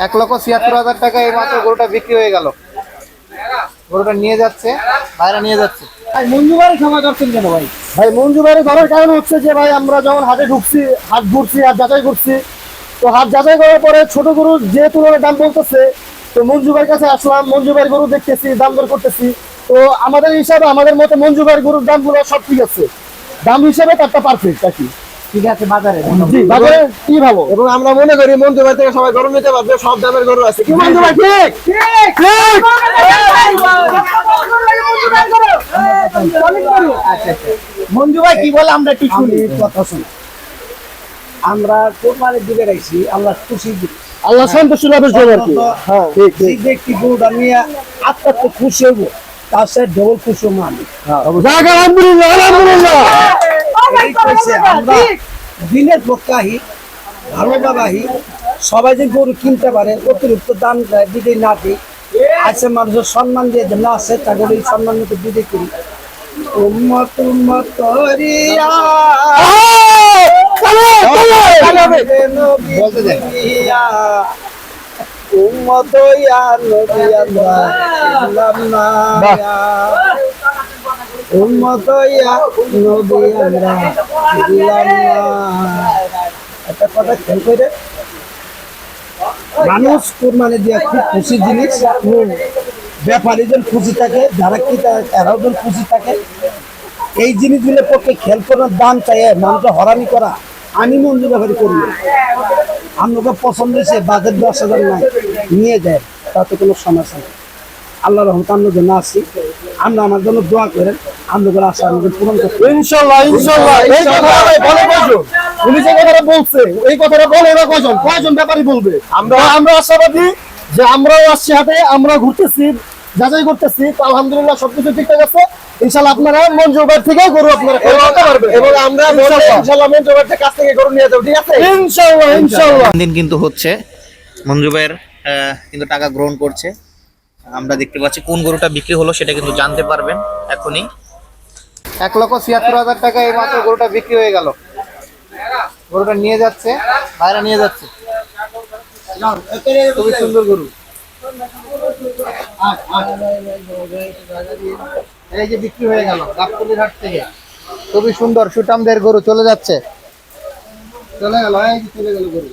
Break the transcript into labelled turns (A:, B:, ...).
A: 1,76,000 টাকা এই মাত্র গরুটা বিক্রি হয়ে গেল। গরুটা নিয়ে যাচ্ছে, ভাইরা নিয়ে যাচ্ছে।
B: ভাই মঞ্জু ভাই সময় করছেন কেন ভাই?
C: ভাই মঞ্জু ভাই ধরার কারণ হচ্ছে যে ভাই আমরা যখন হাটে ঢুকছি, হাট ঘুরছি, হাট যাচাই করছি, তো হাট যাচাই করার পরে ছোট গরু যে তুলনায় দাম বলতেছে, তো মঞ্জু ভাইয়ের কাছে আসলাম, মঞ্জু ভাইয়ের গরু দেখতেছি, দাম দর করতেছি। তো আমাদের হিসাবে, আমাদের মতো মঞ্জু ভাইয়ের গরুর দামগুলো সব ঠিক আছে, দাম হিসাবে তারটা পারফেক্ট আর কি।
B: ঠিক আছে বাজারে
C: জি বাজারে কি ভালো।
A: এবং আমরা মনে করি মঞ্জু ভাই থেকে সবাই গরু নিতে পারবে, সব দামের গরু আছে। কি মঞ্জু ভাই? ঠিক ঠিক।
B: মঞ্জু ভাই কি বলে আমরা একটু শুনি। কথা শুনি, আমরা কোরবানির দিকে রাখছি, আমরা খুশি
C: আল্লাহ সন্তুষ্ট লাভের জন্য আর কি। হ্যাঁ ঠিক ঠিক।
B: ব্যক্তি গরুটা নিয়ে আত্মাত্ম খুশি হবো, তার সাথে ডবল খুশি মানি।
C: আলহামদুলিল্লাহ আলহামদুলিল্লাহ।
B: আমরা দিনের পক্ষাহি ভালোভাবাহি সবাই যে গরু কিনতে পারে, অতিরিক্ত দাম দিতে না দিই, আছে মানুষের সম্মান দিয়ে না আছে তা করে সম্মান মতো দিতে করি। উম্মত উম্মত করিয়া
A: বলতে দেন।
B: উম্মত ইয়া নবী আমরা ইসলাম না, উম্মত ইয়া নবী আমরা ইসলাম না। একটা কথা খেয়াল করে, মানুষ কোরবানি দিয়া খুব খুশি জিনিস, ব্যাপারীদের খুশি থাকে, যারা কি তারাও খুশি থাকে। এই জিনিসগুলোর পক্ষে খেয়াল করার দাম চাইয়ে মানুষকে হরানি করা আমি মঞ্জুর ব্যাপারে করি। আপনাকে পছন্দ হয়েছে, বাজেট 10,000 নাই, নিয়ে যায়, তাতে কোনো সমস্যা নেই। আল্লাহ রহমত আমরা জন্য আসছি, আমরা আমার জন্য দোয়া করেন, আমাদের আশা আমাদের পূরণ করতে।
C: ইনশাআল্লাহ ইনশাআল্লাহ। এই কথাটা বলে কয়জন? উনি যে কথাটা বলছে, এই কথাটা বলে এরা কয়জন? কয়জন ব্যাপারী বলবে? আমরা আশাবাদী যে আমরাও আসছি হাটে, আমরা ঘুরতেছি, যাচাই করতেছি, তো আলহামদুলিল্লাহ সবকিছু ঠিকঠাক আছে। ইনশাআল্লাহ আপনারা মঞ্জু ভাই থেকে গরু আপনারা করতে পারবেন,
A: এবং আমরা ইনশাআল্লাহ মঞ্জু ভাইয়ের কাছ থেকে গরু নিয়ে যাবো। ঠিক আছে
C: ইনশাআল্লাহ ইনশাআল্লাহ।
D: দিন কিন্তু হচ্ছে মঞ্জু ভাইয়ের কিন্তু টাকা গ্রহণ করছে। আমরা দেখতে পাচ্ছি কোন গরুটা বিক্রি হলো সেটা কিন্তু জানতে পারবেন এখনই।
A: 1,76,000 টাকা এই মাত্র গরুটা বিক্রি হয়ে গেল। গরুটা নিয়ে যাচ্ছে, ভাইরা নিয়ে যাচ্ছে। খুবই সুন্দর গরু। এই যে বিক্রি হয়ে গেল গাবতলীর হাট থেকে। খুবই সুন্দর সুঠামদের গরু চলে যাচ্ছে, চলে গেল, এই যে চলে গেল গরু।